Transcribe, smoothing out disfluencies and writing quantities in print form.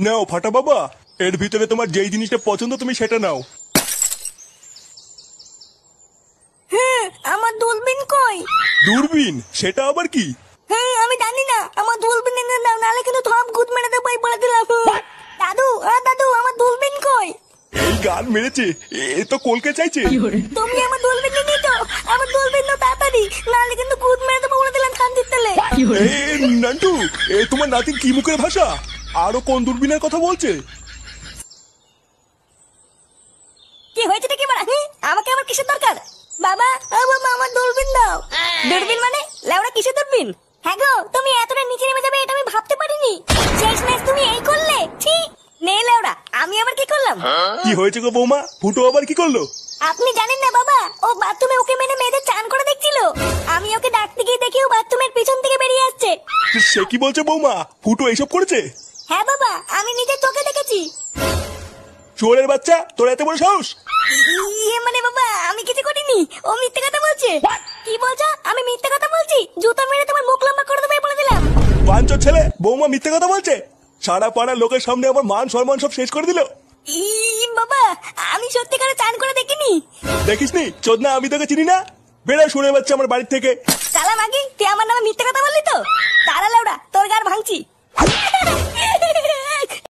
নাও ফাটা বাবা, এর ভিতরে তোমার যেই জিনিসটা পছন্দ তুমি সেটা নাও। হ্যাঁ, আমার দূরবীন কই? দূরবীন? সেটা আবার কি? হ্যাঁ, আমি জানি না, আমার দূরবীন এনে দাও, নাহলে কিন্তু ধপ গুদ মেরে দেবো বলে দিলাম। দাদু, দাদু, আমার দূরবীন কই? এই গান মেরেছে, এ তো কলকে চাইছে। তুমি আমার দূরবীন নিয়ে তো, আমার দূরবীন দাও তাড়াতাড়ি, নাহলে কিন্তু গুদ মেরে দেবো বলে দিলাম শান্তির তেলে। নান্টু, এ তোমার নাতির কি মুখের ভাষা? আরো কোন দূরবীনের কথা বলছে? কি হয়েছে কি মারা? আমাকে আবার কিসের দরকার? বাবা, ও বাবা, আমার দূরবীন দাও। দূরবীন মানে? লেওড়া কিসের দূরবীন? হ্যাঁ গো, তুমি এতটা নিচে নেমে যাবে এটা আমি ভাবতে পারিনি। শেষ ম্যাচ তুমি এই করলে? ছি, নে লেওড়া, আমি আবার কি করলাম? কি হয়েছে গো বৌমা? ফুটো আবার কি করলো? আপনি জানেন না বাবা, ও বাথরুমে ওকে মেনে মেয়েদের চান করে দেখছিল। আমি ওকে ডাকতে গিয়ে দেখি ও বাথরুমের পিছন থেকে বেরিয়ে আসছে। সে কি বলছে বৌমা? ফুটো এইসব করেছে? হ্যাঁ বাবা, আমি নিজের চোখে দেখেছি। চোরের বাচ্চা, তোর এত বড় সাহস? ইয়ে মানে বাবা, আমি কিছু করিনি, ও মিথ্যে কথা বলছে। কি বলছো? আমি মিথ্যে কথা বলছি? জুতো মেরে তোমার মুখ লম্বা করে দেবে বলে দিলাম। বাঞ্চোর ছেলে, বৌমা মিথ্যে কথা বলছে। সারা পাড়ার লোকের সামনে আমার মান সম্মান সব শেষ করে দিল। বাবা, আমি সত্যি করে চান করে দেখিনি। দেখিসনি চোদনা, আমি তোকে চিনি না। বেড়া শুনে বাচ্চা আমার বাড়ির থেকে। চালা মাগি, তুই আমার নামে মিথ্যে কথা বললি তো? তারা লাউড়া, তোর গার ভাঙছি।